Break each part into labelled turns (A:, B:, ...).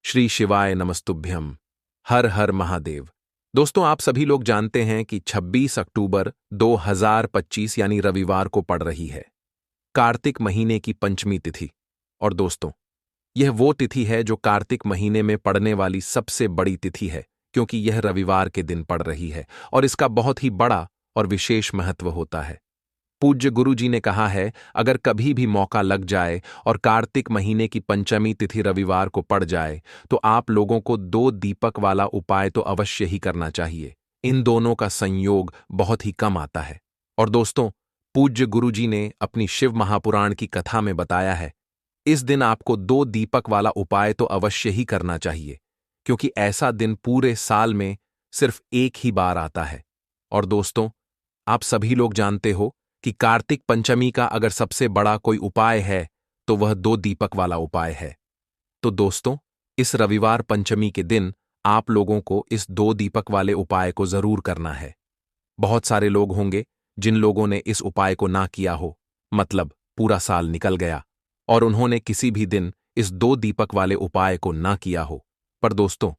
A: श्री शिवाय नमस्तुभ्यम। हर हर महादेव। दोस्तों, आप सभी लोग जानते हैं कि 26 अक्टूबर 2025 यानी रविवार को पड़ रही है कार्तिक महीने की पंचमी तिथि। और दोस्तों, यह वो तिथि है जो कार्तिक महीने में पड़ने वाली सबसे बड़ी तिथि है, क्योंकि यह रविवार के दिन पड़ रही है और इसका बहुत ही बड़ा और विशेष महत्व होता है। पूज्य गुरु जी ने कहा है, अगर कभी भी मौका लग जाए और कार्तिक महीने की पंचमी तिथि रविवार को पड़ जाए तो आप लोगों को 2 दीपक वाला उपाय तो अवश्य ही करना चाहिए। इन दोनों का संयोग बहुत ही कम आता है। और दोस्तों, पूज्य गुरु जी ने अपनी शिव महापुराण की कथा में बताया है, इस दिन आपको 2 दीपक वाला उपाय तो अवश्य ही करना चाहिए, क्योंकि ऐसा दिन पूरे साल में सिर्फ एक ही बार आता है। और दोस्तों, आप सभी लोग जानते हो कि कार्तिक पंचमी का अगर सबसे बड़ा कोई उपाय है तो वह 2 दीपक वाला उपाय है। तो दोस्तों, इस रविवार पंचमी के दिन आप लोगों को इस 2 दीपक वाले उपाय को जरूर करना है। बहुत सारे लोग होंगे जिन लोगों ने इस उपाय को ना किया हो, मतलब पूरा साल निकल गया और उन्होंने किसी भी दिन इस 2 दीपक वाले उपाय को ना किया हो। पर दोस्तों,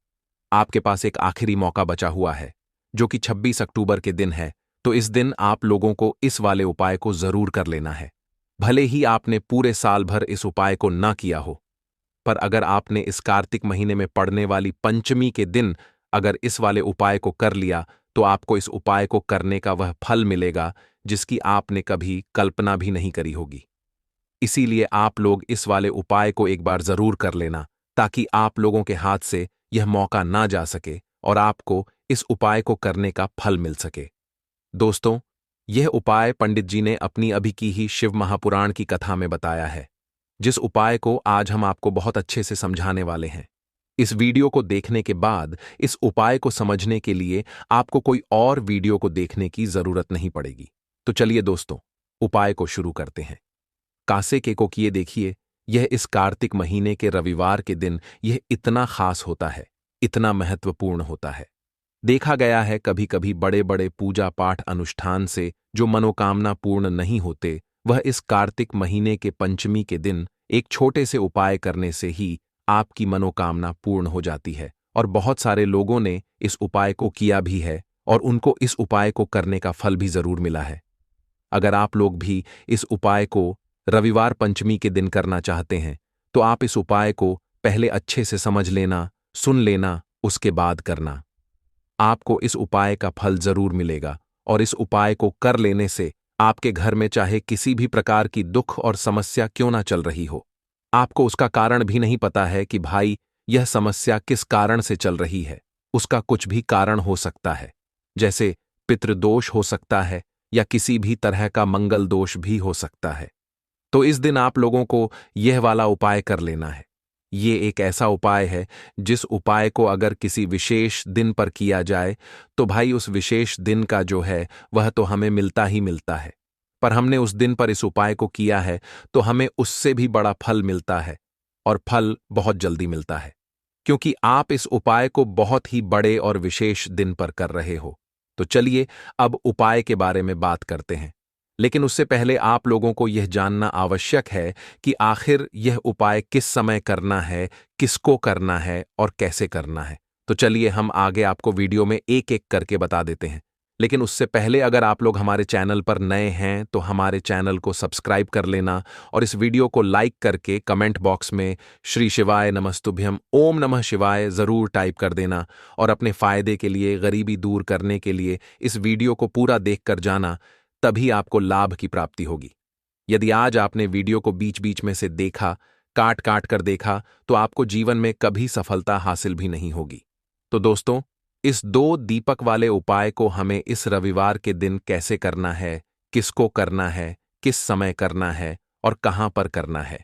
A: आपके पास एक आखिरी मौका बचा हुआ है, जो कि 26 अक्टूबर के दिन है। तो इस दिन आप लोगों को इस वाले उपाय को जरूर कर लेना है। भले ही आपने पूरे साल भर इस उपाय को ना किया हो, पर अगर आपने इस कार्तिक महीने में पड़ने वाली पंचमी के दिन अगर इस वाले उपाय को कर लिया तो आपको इस उपाय को करने का वह फल मिलेगा जिसकी आपने कभी कल्पना भी नहीं करी होगी। इसीलिए आप लोग इस वाले उपाय को एक बार जरूर कर लेना, ताकि आप लोगों के हाथ से यह मौका ना जा सके और आपको इस उपाय को करने का फल मिल सके। दोस्तों, यह उपाय पंडित जी ने अपनी अभी की ही शिव महापुराण की कथा में बताया है, जिस उपाय को आज हम आपको बहुत अच्छे से समझाने वाले हैं। इस वीडियो को देखने के बाद इस उपाय को समझने के लिए आपको कोई और वीडियो को देखने की जरूरत नहीं पड़ेगी। तो चलिए दोस्तों, उपाय को शुरू करते हैं। कासे के को किए देखिए, यह इस कार्तिक महीने के रविवार के दिन यह इतना खास होता है, इतना महत्वपूर्ण होता है। देखा गया है कभी कभी बड़े बड़े पूजा पाठ अनुष्ठान से जो मनोकामना पूर्ण नहीं होते, वह इस कार्तिक महीने के पंचमी के दिन एक छोटे से उपाय करने से ही आपकी मनोकामना पूर्ण हो जाती है। और बहुत सारे लोगों ने इस उपाय को किया भी है और उनको इस उपाय को करने का फल भी जरूर मिला है। अगर आप लोग भी इस उपाय को रविवार पंचमी के दिन करना चाहते हैं तो आप इस उपाय को पहले अच्छे से समझ लेना, सुन लेना, उसके बाद करना। आपको इस उपाय का फल जरूर मिलेगा और इस उपाय को कर लेने से आपके घर में चाहे किसी भी प्रकार की दुख और समस्या क्यों ना चल रही हो, आपको उसका कारण भी नहीं पता है कि भाई यह समस्या किस कारण से चल रही है, उसका कुछ भी कारण हो सकता है, जैसे पितृदोष हो सकता है या किसी भी तरह का मंगल दोष भी हो सकता है। तो इस दिन आप लोगों को यह वाला उपाय कर लेना है। ये एक ऐसा उपाय है जिस उपाय को अगर किसी विशेष दिन पर किया जाए तो भाई उस विशेष दिन का जो है वह तो हमें मिलता ही मिलता है, पर हमने उस दिन पर इस उपाय को किया है तो हमें उससे भी बड़ा फल मिलता है, और फल बहुत जल्दी मिलता है, क्योंकि आप इस उपाय को बहुत ही बड़े और विशेष दिन पर कर रहे हो। तो चलिए अब उपाय के बारे में बात करते हैं, लेकिन उससे पहले आप लोगों को यह जानना आवश्यक है कि आखिर यह उपाय किस समय करना है, किसको करना है और कैसे करना है। तो चलिए हम आगे आपको वीडियो में एक एक करके बता देते हैं। लेकिन उससे पहले अगर आप लोग हमारे चैनल पर नए हैं तो हमारे चैनल को सब्सक्राइब कर लेना और इस वीडियो को लाइक करके कमेंट बॉक्स में श्री शिवाय नमस्तुभ्यम ओम नमः शिवाय जरूर टाइप कर देना। और अपने फायदे के लिए, गरीबी दूर करने के लिए इस वीडियो को पूरा देख कर जाना, तभी आपको लाभ की प्राप्ति होगी। यदि आज आपने वीडियो को बीच बीच में से देखा, काट काट कर देखा, तो आपको जीवन में कभी सफलता हासिल भी नहीं होगी। तो दोस्तों, इस 2 दीपक वाले उपाय को हमें इस रविवार के दिन कैसे करना है, किसको करना है, किस समय करना है और कहां पर करना है,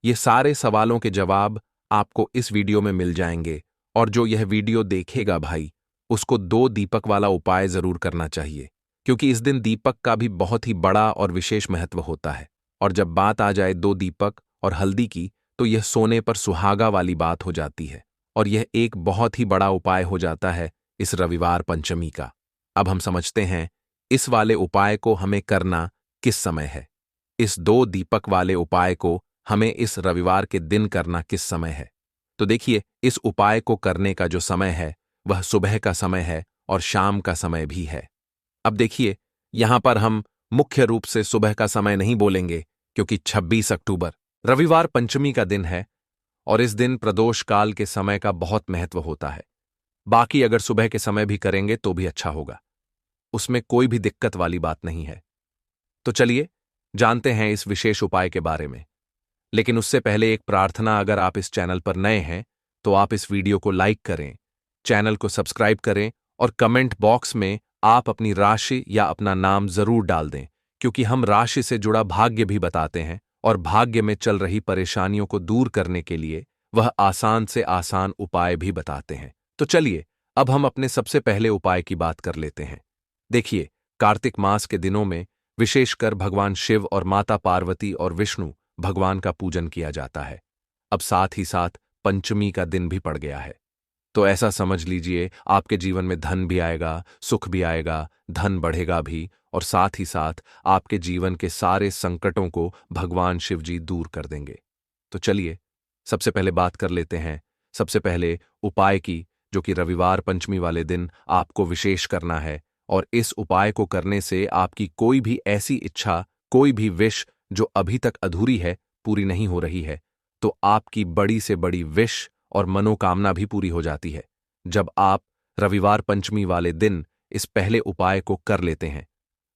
A: ये सारे सवालों के जवाब आपको इस वीडियो में मिल जाएंगे। और जो यह वीडियो देखेगा भाई, उसको 2 दीपक वाला उपाय जरूर करना चाहिए, क्योंकि इस दिन दीपक का भी बहुत ही बड़ा और विशेष महत्व होता है। और जब बात आ जाए 2 दीपक और हल्दी की, तो यह सोने पर सुहागा वाली बात हो जाती है और यह एक बहुत ही बड़ा उपाय हो जाता है इस रविवार पंचमी का। अब हम समझते हैं इस वाले उपाय को हमें करना किस समय है। इस 2 दीपक वाले उपाय को हमें इस रविवार के दिन करना किस समय है। तो देखिए, इस उपाय को करने का जो समय है वह सुबह का समय है और शाम का समय भी है। अब देखिए, यहां पर हम मुख्य रूप से सुबह का समय नहीं बोलेंगे, क्योंकि 26 अक्टूबर रविवार पंचमी का दिन है और इस दिन प्रदोष काल के समय का बहुत महत्व होता है। बाकी अगर सुबह के समय भी करेंगे तो भी अच्छा होगा, उसमें कोई भी दिक्कत वाली बात नहीं है। तो चलिए जानते हैं इस विशेष उपाय के बारे में। लेकिन उससे पहले एक प्रार्थना, अगर आप इस चैनल पर नए हैं तो आप इस वीडियो को लाइक करें, चैनल को सब्सक्राइब करें और कमेंट बॉक्स में आप अपनी राशि या अपना नाम जरूर डाल दें, क्योंकि हम राशि से जुड़ा भाग्य भी बताते हैं और भाग्य में चल रही परेशानियों को दूर करने के लिए वह आसान से आसान उपाय भी बताते हैं। तो चलिए अब हम अपने सबसे पहले उपाय की बात कर लेते हैं। देखिए, कार्तिक मास के दिनों में विशेषकर भगवान शिव और माता पार्वती और विष्णु भगवान का पूजन किया जाता है। अब साथ ही साथ पंचमी का दिन भी पड़ गया है, तो ऐसा समझ लीजिए आपके जीवन में धन भी आएगा, सुख भी आएगा, धन बढ़ेगा भी और साथ ही साथ आपके जीवन के सारे संकटों को भगवान शिव जी दूर कर देंगे। तो चलिए सबसे पहले बात कर लेते हैं सबसे पहले उपाय की, जो कि रविवार पंचमी वाले दिन आपको विशेष करना है। और इस उपाय को करने से आपकी कोई भी ऐसी इच्छा, कोई भी विश जो अभी तक अधूरी है, पूरी नहीं हो रही है, तो आपकी बड़ी से बड़ी विश और मनोकामना भी पूरी हो जाती है जब आप रविवार पंचमी वाले दिन इस पहले उपाय को कर लेते हैं।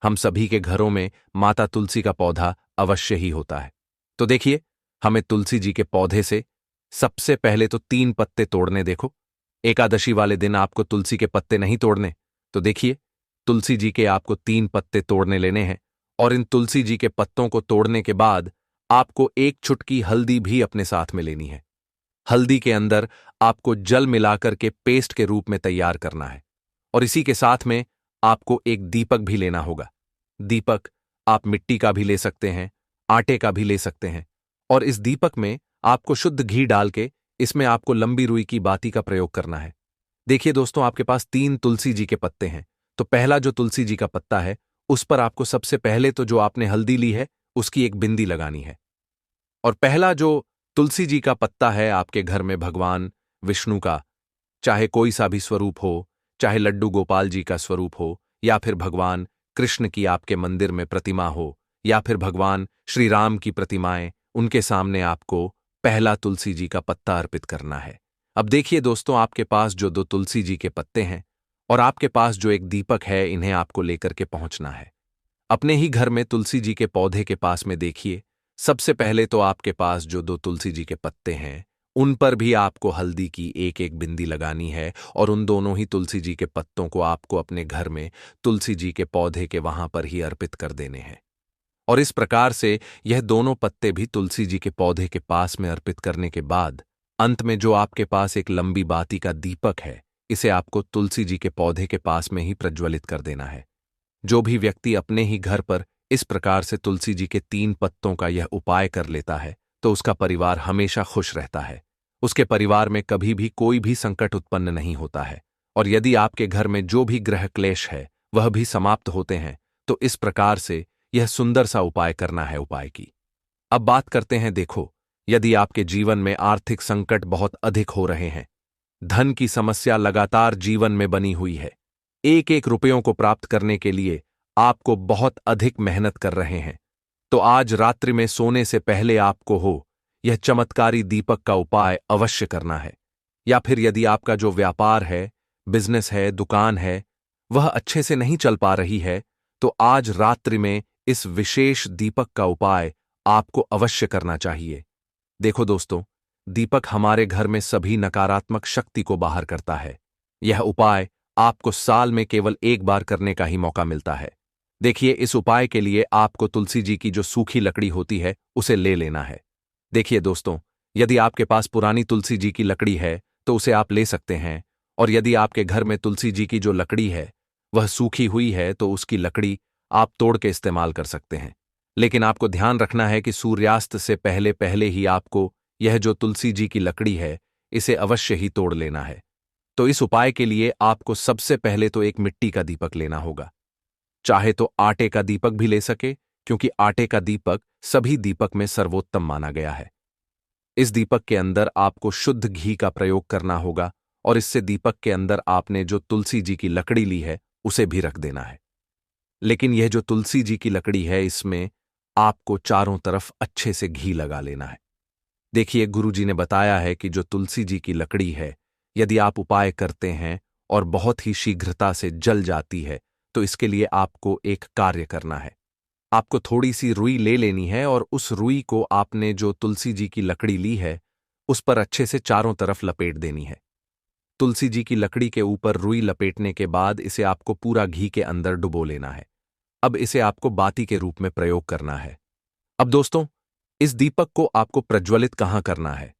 A: हम सभी के घरों में माता तुलसी का पौधा अवश्य ही होता है। तो देखिए, हमें तुलसी जी के पौधे से सबसे पहले तो 3 पत्ते तोड़ने। देखो, एकादशी वाले दिन आपको तुलसी के पत्ते नहीं तोड़ने, तो देखिए तुलसी जी के आपको 3 पत्ते तोड़ने लेने हैं और इन तुलसी जी के पत्तों को तोड़ने के बाद आपको एक चुटकी हल्दी भी अपने साथ में लेनी है। हल्दी के अंदर आपको जल मिलाकर के पेस्ट के रूप में तैयार करना है और इसी के साथ में आपको एक दीपक भी लेना होगा। दीपक आप मिट्टी का भी ले सकते हैं, आटे का भी ले सकते हैं और इस दीपक में आपको शुद्ध घी डाल के इसमें आपको लंबी रुई की बाती का प्रयोग करना है। देखिए दोस्तों, आपके पास 3 तुलसी जी के पत्ते हैं, तो पहला जो तुलसी जी का पत्ता है उस पर आपको सबसे पहले तो जो आपने हल्दी ली है उसकी एक बिंदी लगानी है। और पहला जो तुलसी जी का पत्ता है आपके घर में भगवान विष्णु का, चाहे कोई सा भी स्वरूप हो, चाहे लड्डू गोपाल जी का स्वरूप हो, या फिर भगवान कृष्ण की आपके मंदिर में प्रतिमा हो, या फिर भगवान श्री राम की प्रतिमाएं, उनके सामने आपको पहला तुलसी जी का पत्ता अर्पित करना है। अब देखिए दोस्तों, आपके पास जो 2 तुलसी जी के पत्ते हैं और आपके पास जो एक दीपक है, इन्हें आपको लेकर के पहुंचना है। अपने ही घर में तुलसी जी के पौधे के पास में देखिए, सबसे पहले तो आपके पास जो 2 तुलसी जी के पत्ते हैं उन पर भी आपको हल्दी की एक एक बिंदी लगानी है और उन दोनों ही तुलसी जी के पत्तों को आपको अपने घर में तुलसी जी के पौधे के वहां पर ही अर्पित कर देने हैं। और इस प्रकार से यह दोनों पत्ते भी तुलसी जी के पौधे के पास में अर्पित करने के बाद अंत में जो आपके पास एक लंबी बाती का दीपक है, इसे आपको तुलसी जी के पौधे के पास में ही प्रज्वलित कर देना है। जो भी व्यक्ति अपने ही घर पर इस प्रकार से तुलसी जी के 3 पत्तों का यह उपाय कर लेता है तो उसका परिवार हमेशा खुश रहता है, उसके परिवार में कभी भी कोई भी संकट उत्पन्न नहीं होता है और यदि आपके घर में जो भी ग्रह क्लेश है वह भी समाप्त होते हैं। तो इस प्रकार से यह सुंदर सा उपाय करना है उपाय की। अब बात करते हैं, देखो, यदि आपके जीवन में आर्थिक संकट बहुत अधिक हो रहे हैं, धन की समस्या लगातार जीवन में बनी हुई है, एक एक रुपयों को प्राप्त करने के लिए आपको बहुत अधिक मेहनत कर रहे हैं, तो आज रात्रि में सोने से पहले आपको यह चमत्कारी दीपक का उपाय अवश्य करना है। या फिर यदि आपका जो व्यापार है, बिजनेस है, दुकान है, वह अच्छे से नहीं चल पा रही है, तो आज रात्रि में इस विशेष दीपक का उपाय आपको अवश्य करना चाहिए। देखो दोस्तों, दीपक हमारे घर में सभी नकारात्मक शक्ति को बाहर करता है। यह उपाय आपको साल में केवल एक बार करने का ही मौका मिलता है। देखिए, इस उपाय के लिए आपको तुलसी जी की जो सूखी लकड़ी होती है उसे ले लेना है। देखिए दोस्तों, यदि आपके पास पुरानी तुलसी जी की लकड़ी है तो उसे आप ले सकते हैं, और यदि आपके घर में तुलसी जी की जो लकड़ी है वह सूखी हुई है तो उसकी लकड़ी आप तोड़ के इस्तेमाल कर सकते हैं। लेकिन आपको ध्यान रखना है कि सूर्यास्त से पहले पहले ही आपको यह जो तुलसी जी की लकड़ी है इसे अवश्य ही तोड़ लेना है। तो इस उपाय के लिए आपको सबसे पहले तो एक मिट्टी का दीपक लेना होगा, चाहे तो आटे का दीपक भी ले सके, क्योंकि आटे का दीपक सभी दीपक में सर्वोत्तम माना गया है। इस दीपक के अंदर आपको शुद्ध घी का प्रयोग करना होगा और इससे दीपक के अंदर आपने जो तुलसी जी की लकड़ी ली है उसे भी रख देना है। लेकिन यह जो तुलसी जी की लकड़ी है इसमें आपको चारों तरफ अच्छे से घी लगा लेना है। देखिए, गुरुजी ने बताया है कि जो तुलसी जी की लकड़ी है, यदि आप उपाय करते हैं और बहुत ही शीघ्रता से जल जाती है तो इसके लिए आपको एक कार्य करना है। आपको थोड़ी सी रुई ले लेनी है और उस रुई को आपने जो तुलसी जी की लकड़ी ली है उस पर अच्छे से चारों तरफ लपेट देनी है। तुलसी जी की लकड़ी के ऊपर रुई लपेटने के बाद इसे आपको पूरा घी के अंदर डुबो लेना है। अब इसे आपको बाती के रूप में प्रयोग करना है। अब दोस्तों, इस दीपक को आपको प्रज्वलित कहाँ करना है?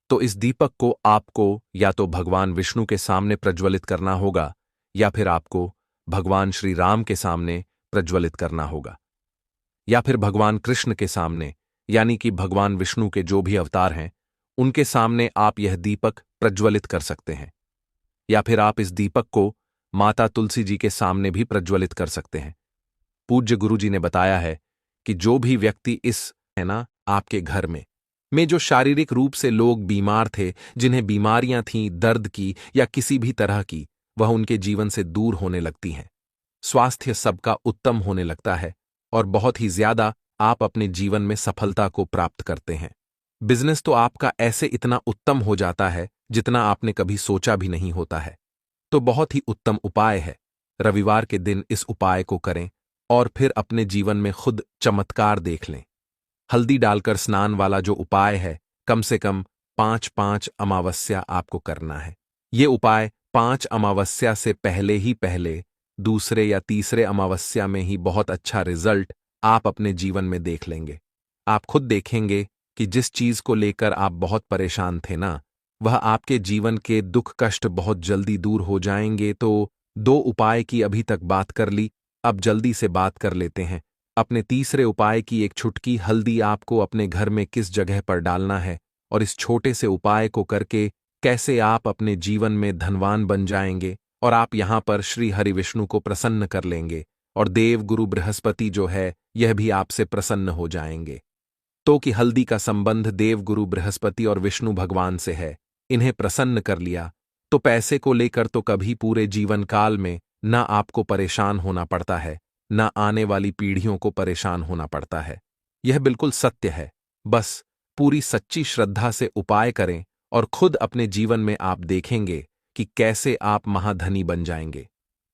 A: तो इस दीपक को आपको या तो भगवान विष्णु के सामने प्रज्वलित करना होगा या फिर आपको भगवान श्री राम के सामने प्रज्वलित करना होगा या फिर भगवान कृष्ण के सामने, यानी कि भगवान विष्णु के जो भी अवतार हैं उनके सामने आप यह दीपक प्रज्वलित कर सकते हैं। या फिर आप इस दीपक को माता तुलसी जी के सामने भी प्रज्वलित कर सकते हैं। पूज्य गुरु जी ने बताया है कि जो भी व्यक्ति इस है ना आपके घर में जो शारीरिक रूप से लोग बीमार थे, जिन्हें बीमारियां थीं दर्द की या किसी भी तरह की, वह उनके जीवन से दूर होने लगती हैं। स्वास्थ्य सबका उत्तम होने लगता है और बहुत ही ज्यादा आप अपने जीवन में सफलता को प्राप्त करते हैं। बिजनेस तो आपका ऐसे इतना उत्तम हो जाता है जितना आपने कभी सोचा भी नहीं होता है। तो बहुत ही उत्तम उपाय है। रविवार के दिन इस उपाय को करें और फिर अपने जीवन में खुद चमत्कार देख लें। हल्दी डालकर स्नान वाला जो उपाय है, कम से कम 5-5 अमावस्या आपको करना है। ये उपाय 5 अमावस्या से पहले दूसरे या तीसरे अमावस्या में ही बहुत अच्छा रिजल्ट आप अपने जीवन में देख लेंगे। आप खुद देखेंगे कि जिस चीज को लेकर आप बहुत परेशान थे ना, वह आपके जीवन के दुख कष्ट बहुत जल्दी दूर हो जाएंगे। तो 2 उपाय की अभी तक बात कर ली, अब जल्दी से बात कर लेते हैं अपने तीसरे उपाय की। एक छुटकी हल्दी आपको अपने घर में किस जगह पर डालना है और इस छोटे से उपाय को करके कैसे आप अपने जीवन में धनवान बन जाएंगे और आप यहां पर श्री हरि विष्णु को प्रसन्न कर लेंगे और देव गुरु बृहस्पति जो है यह भी आपसे प्रसन्न हो जाएंगे। तो कि हल्दी का संबंध देव गुरु बृहस्पति और विष्णु भगवान से है, इन्हें प्रसन्न कर लिया तो पैसे को लेकर तो कभी पूरे जीवन काल में न आपको परेशान होना पड़ता है, न आने वाली पीढ़ियों को परेशान होना पड़ता है। यह बिल्कुल सत्य है। बस पूरी सच्ची श्रद्धा से उपाय करें और खुद अपने जीवन में आप देखेंगे कि कैसे आप महाधनी बन जाएंगे।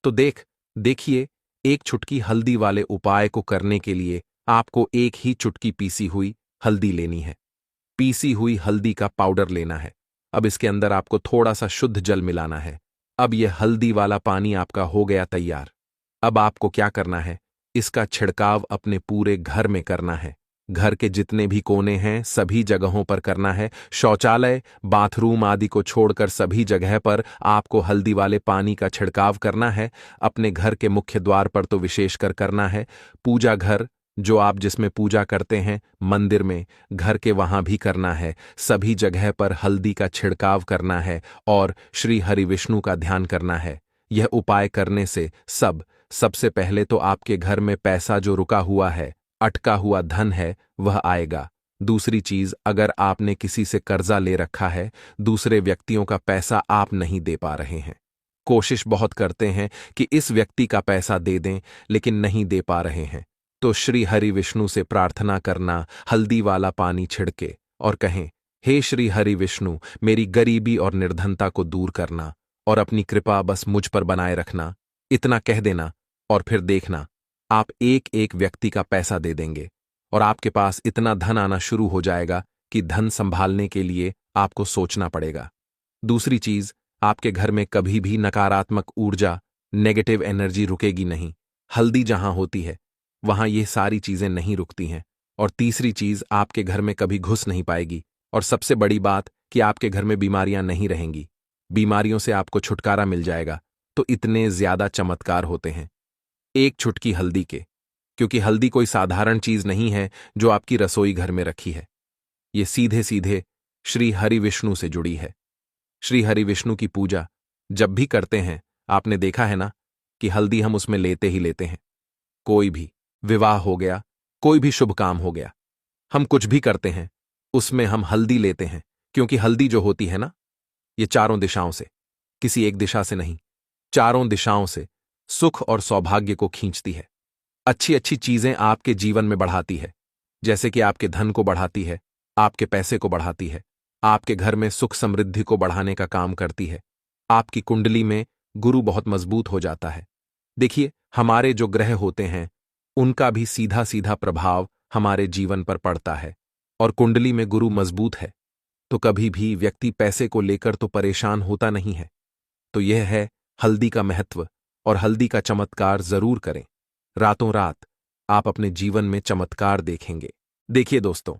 A: तो देखिए, एक चुटकी हल्दी वाले उपाय को करने के लिए आपको एक ही चुटकी पीसी हुई हल्दी लेनी है। पीसी हुई हल्दी का पाउडर लेना है। अब इसके अंदर आपको थोड़ा सा शुद्ध जल मिलाना है। अब यह हल्दी वाला पानी आपका हो गया तैयार। अब आपको क्या करना है, इसका छिड़काव अपने पूरे घर में करना है। घर के जितने भी कोने हैं सभी जगहों पर करना है। शौचालय, बाथरूम आदि को छोड़कर सभी जगह पर आपको हल्दी वाले पानी का छिड़काव करना है। अपने घर के मुख्य द्वार पर तो विशेषकर करना है। पूजा घर जो आप जिसमें पूजा करते हैं, मंदिर में, घर के वहां भी करना है। सभी जगह पर हल्दी का छिड़काव करना है और श्री हरि विष्णु का ध्यान करना है। यह उपाय करने से सबसे पहले तो आपके घर में पैसा जो रुका हुआ है, अटका हुआ धन है, वह आएगा। दूसरी चीज, अगर आपने किसी से कर्जा ले रखा है, दूसरे व्यक्तियों का पैसा आप नहीं दे पा रहे हैं, कोशिश बहुत करते हैं कि इस व्यक्ति का पैसा दे दें लेकिन नहीं दे पा रहे हैं, तो श्री हरि विष्णु से प्रार्थना करना, हल्दी वाला पानी छिड़के और कहें, हे श्री हरि विष्णु, मेरी गरीबी और निर्धनता को दूर करना और अपनी कृपा बस मुझ पर बनाए रखना। इतना कह देना और फिर देखना आप एक एक व्यक्ति का पैसा दे देंगे और आपके पास इतना धन आना शुरू हो जाएगा कि धन संभालने के लिए आपको सोचना पड़ेगा। दूसरी चीज, आपके घर में कभी भी नकारात्मक ऊर्जा, नेगेटिव एनर्जी रुकेगी नहीं। हल्दी जहां होती है वहां ये सारी चीजें नहीं रुकती हैं। और तीसरी चीज, आपके घर में कभी घुस नहीं पाएगी। और सबसे बड़ी बात कि आपके घर में बीमारियां नहीं रहेंगी। बीमारियों से आपको छुटकारा मिल जाएगा। तो इतने ज्यादा चमत्कार होते हैं एक चुटकी हल्दी के, क्योंकि हल्दी कोई साधारण चीज नहीं है जो आपकी रसोई घर में रखी है। ये सीधे सीधे श्री हरि विष्णु से जुड़ी है। श्री हरि विष्णु की पूजा जब भी करते हैं, आपने देखा है ना कि हल्दी हम उसमें लेते ही लेते हैं। कोई भी विवाह हो गया, कोई भी शुभ काम हो गया, हम कुछ भी करते हैं उसमें हम हल्दी लेते हैं, क्योंकि हल्दी जो होती है ना, ये चारों दिशाओं से, किसी एक दिशा से नहीं, चारों दिशाओं से सुख और सौभाग्य को खींचती है। अच्छी अच्छी चीजें आपके जीवन में बढ़ाती है, जैसे कि आपके धन को बढ़ाती है, आपके पैसे को बढ़ाती है, आपके घर में सुख समृद्धि को बढ़ाने का काम करती है। आपकी कुंडली में गुरु बहुत मजबूत हो जाता है। देखिए, हमारे जो ग्रह होते हैं उनका भी सीधा सीधा प्रभाव हमारे जीवन पर पड़ता है, और कुंडली में गुरु मजबूत है तो कभी भी व्यक्ति पैसे को लेकर तो परेशान होता नहीं है। तो यह है हल्दी का महत्व, और हल्दी का चमत्कार जरूर करें। रातों रात आप अपने जीवन में चमत्कार देखेंगे। देखिए दोस्तों,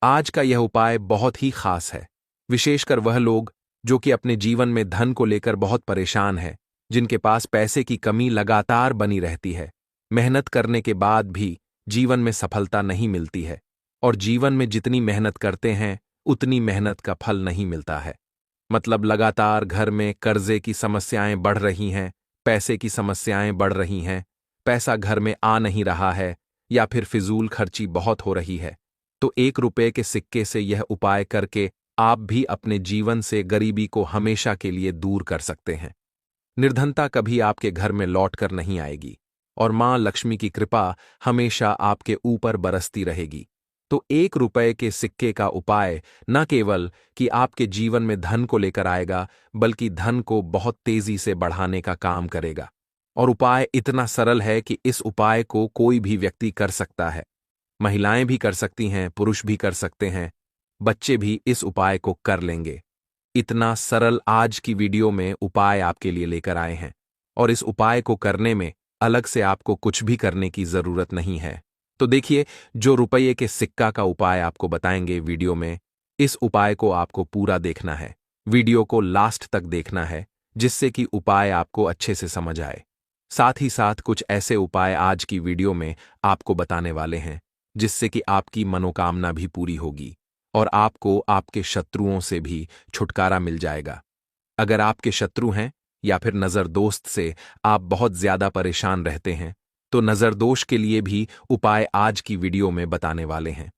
A: आज का यह उपाय बहुत ही खास है, विशेषकर वह लोग जो कि अपने जीवन में धन को लेकर बहुत परेशान है, जिनके पास पैसे की कमी लगातार बनी रहती है, मेहनत करने के बाद भी जीवन में सफलता नहीं मिलती है, और जीवन में जितनी मेहनत करते हैं उतनी मेहनत का फल नहीं मिलता है। मतलब लगातार घर में कर्जे की समस्याएं बढ़ रही हैं, पैसे की समस्याएं बढ़ रही हैं, पैसा घर में आ नहीं रहा है, या फिर फिजूल खर्ची बहुत हो रही है। तो 1 रुपए के सिक्के से यह उपाय करके आप भी अपने जीवन से गरीबी को हमेशा के लिए दूर कर सकते हैं। निर्धनता कभी आपके घर में लौट कर नहीं आएगी, और मां लक्ष्मी की कृपा हमेशा आपके ऊपर बरसती रहेगी। तो 1 रुपए के सिक्के का उपाय न केवल कि आपके जीवन में धन को लेकर आएगा, बल्कि धन को बहुत तेजी से बढ़ाने का काम करेगा। और उपाय इतना सरल है कि इस उपाय को कोई भी व्यक्ति कर सकता है। महिलाएं भी कर सकती हैं, पुरुष भी कर सकते हैं, बच्चे भी इस उपाय को कर लेंगे। इतना सरल आज की वीडियो में उपाय आपके लिए लेकर आए हैं, और इस उपाय को करने में अलग से आपको कुछ भी करने की जरूरत नहीं है। तो देखिए, जो रुपये के सिक्का का उपाय आपको बताएंगे वीडियो में, इस उपाय को आपको पूरा देखना है, वीडियो को लास्ट तक देखना है, जिससे कि उपाय आपको अच्छे से समझ आए। साथ ही साथ कुछ ऐसे उपाय आज की वीडियो में आपको बताने वाले हैं, जिससे कि आपकी मनोकामना भी पूरी होगी, और आपको आपके शत्रुओं से भी छुटकारा मिल जाएगा। अगर आपके शत्रु हैं या फिर नजर दोस्त से आप बहुत ज्यादा परेशान रहते हैं, तो नजर दोष के लिए भी उपाय आज की वीडियो में बताने वाले हैं।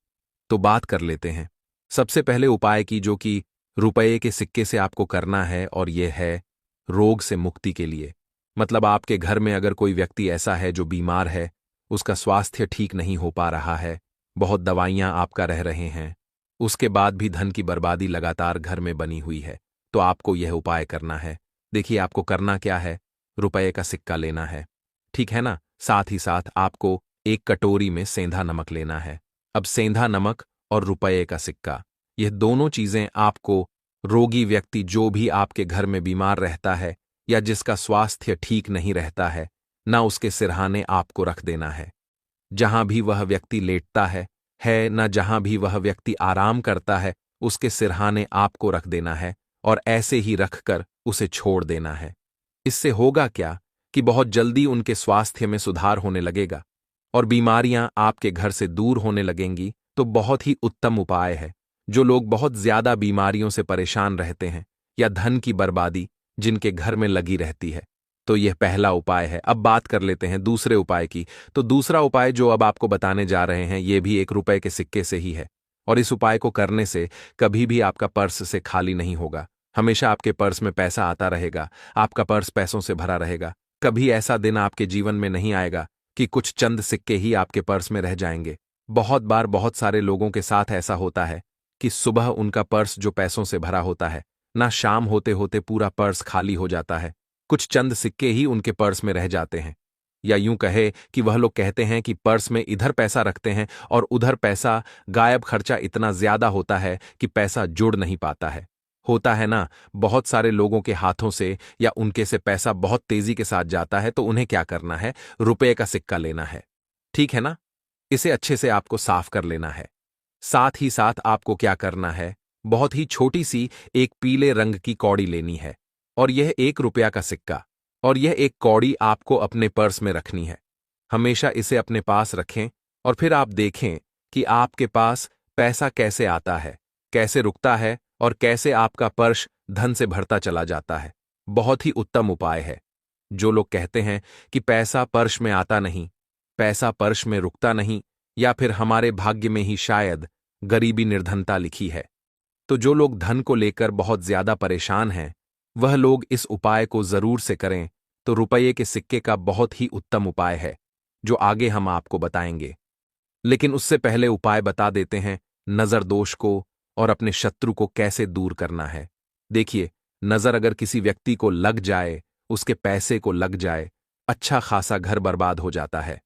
A: तो बात कर लेते हैं सबसे पहले उपाय की, जो कि रुपये के सिक्के से आपको करना है, और यह है रोग से मुक्ति के लिए। मतलब आपके घर में अगर कोई व्यक्ति ऐसा है जो बीमार है, उसका स्वास्थ्य ठीक नहीं हो पा रहा है, बहुत दवाइयां आपका रह रहे हैं, उसके बाद भी धन की बर्बादी लगातार घर में बनी हुई है, तो आपको यह उपाय करना है। देखिए, आपको करना क्या है, रुपये का सिक्का लेना है, ठीक है ना। साथ ही साथ आपको एक कटोरी में सेंधा नमक लेना है। अब सेंधा नमक और रुपये का सिक्का, यह दोनों चीजें आपको रोगी व्यक्ति जो भी आपके घर में बीमार रहता है या जिसका स्वास्थ्य ठीक नहीं रहता है, ना उसके सिरहाने आपको रख देना है। जहां भी वह व्यक्ति लेटता है ना जहां भी वह व्यक्ति आराम करता है, उसके सिरहाने आपको रख देना है, और ऐसे ही रखकर उसे छोड़ देना है। इससे होगा क्या कि बहुत जल्दी उनके स्वास्थ्य में सुधार होने लगेगा, और बीमारियां आपके घर से दूर होने लगेंगी। तो बहुत ही उत्तम उपाय है। जो लोग बहुत ज्यादा बीमारियों से परेशान रहते हैं, या धन की बर्बादी जिनके घर में लगी रहती है, तो यह पहला उपाय है। अब बात कर लेते हैं दूसरे उपाय की। तो दूसरा उपाय जो अब आपको बताने जा रहे हैं, यह भी 1 रुपए के सिक्के से ही है, और इस उपाय को करने से कभी भी आपका पर्स से खाली नहीं होगा। हमेशा आपके पर्स में पैसा आता रहेगा, आपका पर्स पैसों से भरा रहेगा। कभी ऐसा दिन आपके जीवन में नहीं आएगा कि कुछ चंद सिक्के ही आपके पर्स में रह जाएंगे। बहुत बार बहुत सारे लोगों के साथ ऐसा होता है कि सुबह उनका पर्स जो पैसों से भरा होता है, ना शाम होते होते पूरा पर्स खाली हो जाता है, कुछ चंद सिक्के ही उनके पर्स में रह जाते हैं। या यूं कहे कि वह लोग कहते हैं कि पर्स में इधर पैसा रखते हैं और उधर पैसा गायब, खर्चा इतना ज्यादा होता है कि पैसा जुड़ नहीं पाता है। होता है ना, बहुत सारे लोगों के हाथों से या उनके से पैसा बहुत तेजी के साथ जाता है, तो उन्हें क्या करना है, रुपए का सिक्का लेना है, ठीक है ना। इसे अच्छे से आपको साफ कर लेना है। साथ ही साथ आपको क्या करना है, बहुत ही छोटी सी एक पीले रंग की कौड़ी लेनी है, और यह 1 रुपया का सिक्का, और यह एक कौड़ी आपको अपने पर्स में रखनी है। हमेशा इसे अपने पास रखें, और फिर आप देखें कि आपके पास पैसा कैसे आता है, कैसे रुकता है, और कैसे आपका पर्स धन से भरता चला जाता है। बहुत ही उत्तम उपाय है। जो लोग कहते हैं कि पैसा पर्स में आता नहीं, पैसा पर्स में रुकता नहीं, या फिर हमारे भाग्य में ही शायद गरीबी निर्धनता लिखी है। तो जो लोग धन को लेकर बहुत ज्यादा परेशान हैं, वह लोग इस उपाय को जरूर से करें, तो रुपये के सिक्के का बहुत ही उत्तम उपाय है, जो आगे हम आपको बताएंगे। लेकिन उससे पहले उपाय बता देते हैं नजर दोष को और अपने शत्रु को कैसे दूर करना है। देखिए, नजर अगर किसी व्यक्ति को लग जाए, उसके पैसे को लग जाए, अच्छा खासा घर बर्बाद हो जाता है।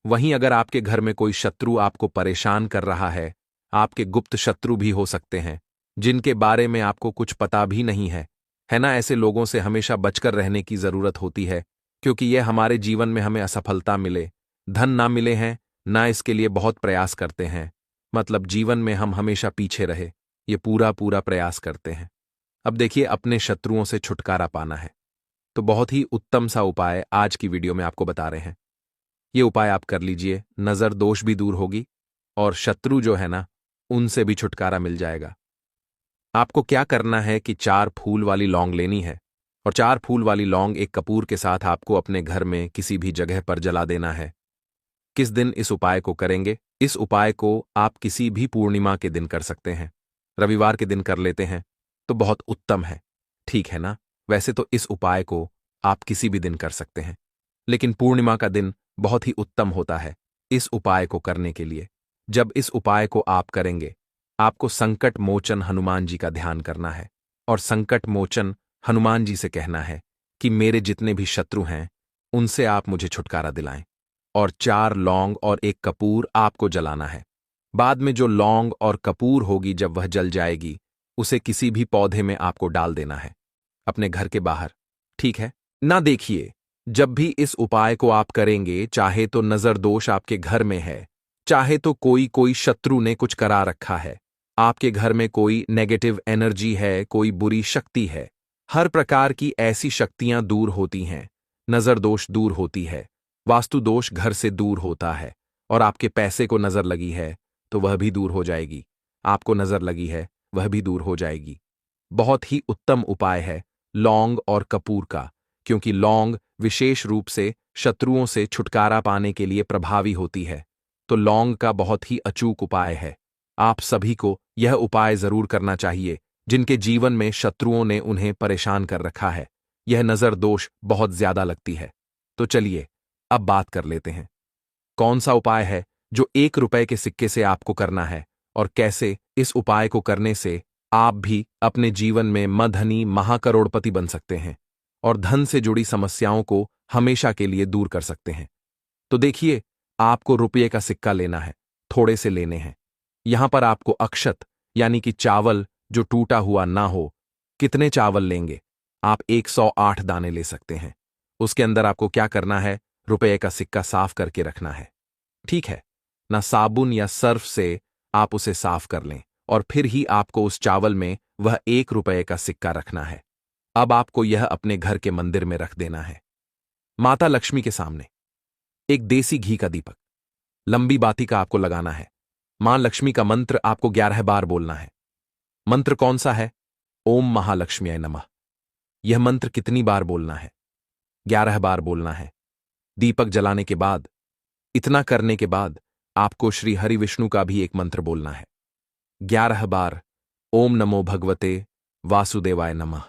A: वहीं अगर आपके घर में कोई शत्रु आपको परेशान कर रहा है, आपके गुप्त शत्रु भी हो सकते हैं, जिनके बारे में आपको कुछ पता भी नहीं है ना। ऐसे लोगों से हमेशा बचकर रहने की जरूरत होती है, क्योंकि यह हमारे जीवन में हमें असफलता मिले, धन ना मिले हैं, ना इसके लिए बहुत प्रयास करते हैं। मतलब जीवन में हम हमेशा पीछे रहे, ये पूरा पूरा प्रयास करते हैं। अब देखिए, अपने शत्रुओं से छुटकारा पाना है, तो बहुत ही उत्तम सा उपाय आज की वीडियो में आपको बता रहे हैं। ये उपाय आप कर लीजिए, नजर दोष भी दूर होगी और शत्रु जो है ना, उनसे भी छुटकारा मिल जाएगा। आपको क्या करना है कि 4 फूल वाली लौंग लेनी है, और 4 फूल वाली लौंग एक कपूर के साथ आपको अपने घर में किसी भी जगह पर जला देना है। किस दिन इस उपाय को करेंगे? इस उपाय को आप किसी भी पूर्णिमा के दिन कर सकते हैं। रविवार के दिन कर लेते हैं तो बहुत उत्तम है, ठीक है ना। वैसे तो इस उपाय को आप किसी भी दिन कर सकते हैं, लेकिन पूर्णिमा का दिन बहुत ही उत्तम होता है इस उपाय को करने के लिए। जब इस उपाय को आप करेंगे, आपको संकट मोचन हनुमान जी का ध्यान करना है, और संकट मोचन हनुमान जी से कहना है कि मेरे जितने भी शत्रु हैं, उनसे आप मुझे छुटकारा दिलाएं। और 4 लौंग और 1 कपूर आपको जलाना है। बाद में जो लौंग और कपूर होगी, जब वह जल जाएगी, उसे किसी भी पौधे में आपको डाल देना है, अपने घर के बाहर, ठीक है ना। देखिए, जब भी इस उपाय को आप करेंगे, चाहे तो नजर दोष आपके घर में है, चाहे तो कोई शत्रु ने कुछ करा रखा है, आपके घर में कोई नेगेटिव एनर्जी है, कोई बुरी शक्ति है, हर प्रकार की ऐसी शक्तियां दूर होती हैं। नजर दोष दूर होती है, वास्तु दोष घर से दूर होता है, और आपके पैसे को नजर लगी है तो वह भी दूर हो जाएगी, आपको नजर लगी है वह भी दूर हो जाएगी। बहुत ही उत्तम उपाय है लौंग और कपूर का, क्योंकि लौंग विशेष रूप से शत्रुओं से छुटकारा पाने के लिए प्रभावी होती है। तो लौंग का बहुत ही अचूक उपाय है। आप सभी को यह उपाय जरूर करना चाहिए, जिनके जीवन में शत्रुओं ने उन्हें परेशान कर रखा है, यह नजर दोष बहुत ज्यादा लगती है। तो चलिए अब बात कर लेते हैं, कौन सा उपाय है जो 1 रुपए के सिक्के से आपको करना है, और कैसे इस उपाय को करने से आप भी अपने जीवन में मधनी महाकरोड़पति बन सकते हैं, और धन से जुड़ी समस्याओं को हमेशा के लिए दूर कर सकते हैं। तो देखिए, आपको रुपये का सिक्का लेना है, थोड़े से लेने हैं। यहां पर आपको अक्षत यानी कि चावल जो टूटा हुआ ना हो, कितने चावल लेंगे? आप 108 दाने ले सकते हैं। उसके अंदर आपको क्या करना है? रुपये का सिक्का साफ करके रखना है, ठीक है ना। साबुन या सर्फ से आप उसे साफ कर लें, और फिर ही आपको उस चावल में वह 1 रुपये का सिक्का रखना है। अब आपको यह अपने घर के मंदिर में रख देना है, माता लक्ष्मी के सामने। एक देसी घी का दीपक, लंबी बाती का आपको लगाना है। मां लक्ष्मी का मंत्र आपको 11 बार बोलना है। मंत्र कौन सा है? ओम महालक्ष्म्याय नमः। यह मंत्र कितनी बार बोलना है? 11 बार बोलना है। दीपक जलाने के बाद, इतना करने के बाद, आपको श्री हरि विष्णु का भी एक मंत्र बोलना है 11 बार, ओम नमो भगवते वासुदेवाय नमः।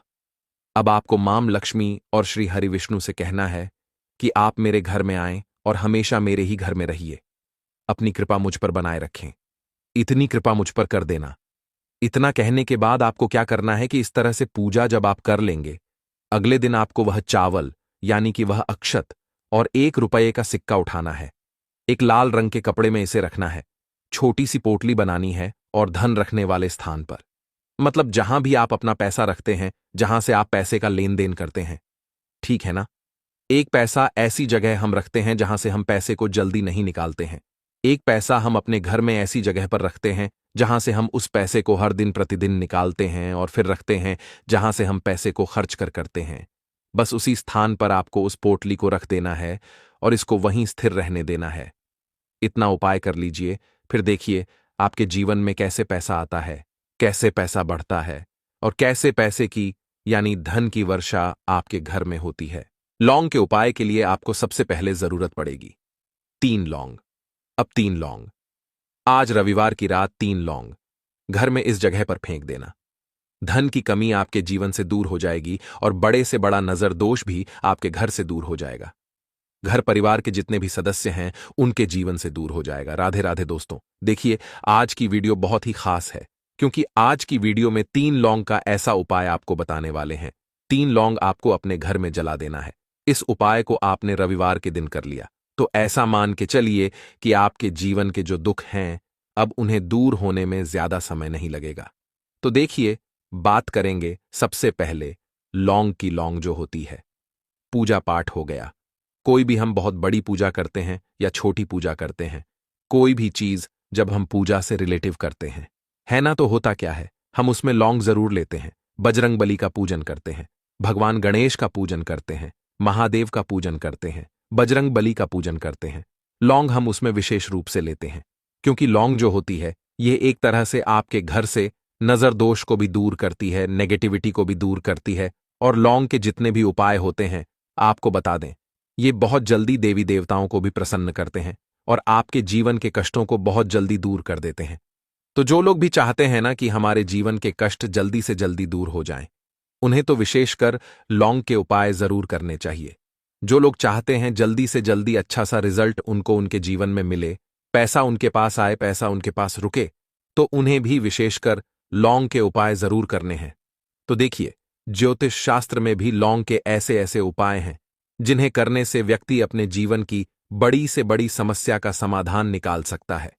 A: अब आपको मां लक्ष्मी और श्री हरि विष्णु से कहना है कि आप मेरे घर में आएं और हमेशा मेरे ही घर में रहिए, अपनी कृपा मुझ पर बनाए रखें, इतनी कृपा मुझ पर कर देना। इतना कहने के बाद आपको क्या करना है कि इस तरह से पूजा जब आप कर लेंगे, अगले दिन आपको वह चावल यानी कि वह अक्षत और 1 रुपये का सिक्का उठाना है। एक लाल रंग के कपड़े में इसे रखना है, छोटी सी पोटली बनानी है, और धन रखने वाले स्थान पर, मतलब जहां भी आप अपना पैसा रखते हैं, जहां से आप पैसे का लेन देन करते हैं, ठीक है ना। एक पैसा ऐसी जगह हम रखते हैं जहां से हम पैसे को जल्दी नहीं निकालते हैं। एक पैसा हम अपने घर में ऐसी जगह पर रखते हैं जहां से हम उस पैसे को हर दिन प्रतिदिन निकालते हैं, और फिर रखते हैं जहां से हम पैसे को खर्च कर करते हैं। बस उसी स्थान पर आपको उस पोटली को रख देना है और इसको वहीं स्थिर रहने देना है। इतना उपाय कर लीजिए, फिर देखिए आपके जीवन में कैसे पैसा आता है, कैसे पैसा बढ़ता है, और कैसे पैसे की यानी धन की वर्षा आपके घर में होती है। लौंग के उपाय के लिए आपको सबसे पहले जरूरत पड़ेगी 3 लौंग। अब 3 लौंग आज रविवार की रात 3 लौंग घर में इस जगह पर फेंक देना। धन की कमी आपके जीवन से दूर हो जाएगी और बड़े से बड़ा नजर दोष भी आपके घर से दूर हो जाएगा। घर परिवार के जितने भी सदस्य हैं उनके जीवन से दूर हो जाएगा। राधे राधे दोस्तों। देखिए, आज की वीडियो बहुत ही खास है क्योंकि आज की वीडियो में 3 लौंग का ऐसा उपाय आपको बताने वाले हैं। 3 लौंग आपको अपने घर में जला देना है। इस उपाय को आपने रविवार के दिन कर लिया तो ऐसा मान के चलिए कि आपके जीवन के जो दुख हैं अब उन्हें दूर होने में ज्यादा समय नहीं लगेगा। तो देखिए, बात करेंगे सबसे पहले लौंग की। लौंग जो होती है, पूजा पाठ हो गया। कोई भी हम बहुत बड़ी पूजा करते हैं या छोटी पूजा करते हैं, कोई भी चीज जब हम पूजा से रिलेटिव करते हैं, है ना, तो होता क्या है, हम उसमें लौंग जरूर लेते हैं। बजरंगबली का पूजन करते हैं, भगवान गणेश का पूजन करते हैं, महादेव का पूजन करते हैं, बजरंगबली का पूजन करते हैं। लौंग हम उसमें विशेष रूप से लेते हैं क्योंकि लौंग जो होती है ये एक तरह से आपके घर से नजर दोष को भी दूर करती है, नेगेटिविटी को भी दूर करती है। और लौंग के जितने भी उपाय होते हैं आपको बता दें, ये बहुत जल्दी देवी देवताओं को भी प्रसन्न करते हैं और आपके जीवन के कष्टों को बहुत जल्दी दूर कर देते हैं। तो जो लोग भी चाहते हैं ना कि हमारे जीवन के कष्ट जल्दी से जल्दी दूर हो जाएं, उन्हें तो विशेषकर लौंग के उपाय जरूर करने चाहिए। जो लोग चाहते हैं जल्दी से जल्दी अच्छा सा रिजल्ट उनको उनके जीवन में मिले, पैसा उनके पास आए, पैसा उनके पास रुके, तो उन्हें भी विशेषकर लौंग के उपाय जरूर करने हैं। तो देखिए, ज्योतिष शास्त्र में भी लौंग के ऐसे ऐसे उपाय हैं जिन्हें करने से व्यक्ति अपने जीवन की बड़ी से बड़ी समस्या का समाधान निकाल सकता है।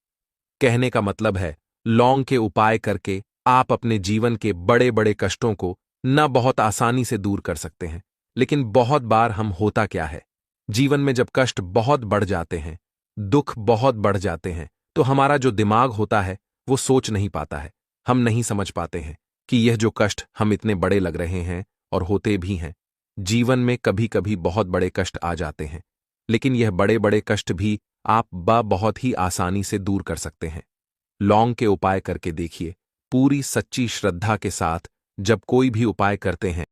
A: कहने का मतलब है, लौंग के उपाय करके आप अपने जीवन के बड़े बड़े कष्टों को न बहुत आसानी से दूर कर सकते हैं। लेकिन बहुत बार हम होता क्या है, जीवन में जब कष्ट बहुत बढ़ जाते हैं, दुख बहुत बढ़ जाते हैं, तो हमारा जो दिमाग होता है वो सोच नहीं पाता है। हम नहीं समझ पाते हैं कि यह जो कष्ट हम इतने बड़े लग रहे हैं और होते भी हैं। जीवन में कभी कभी बहुत बड़े कष्ट आ जाते हैं, लेकिन यह बड़े बड़े कष्ट भी आप बहुत ही आसानी से दूर कर सकते हैं। लौंग के उपाय करके देखिए। पूरी सच्ची श्रद्धा के साथ जब कोई भी उपाय करते हैं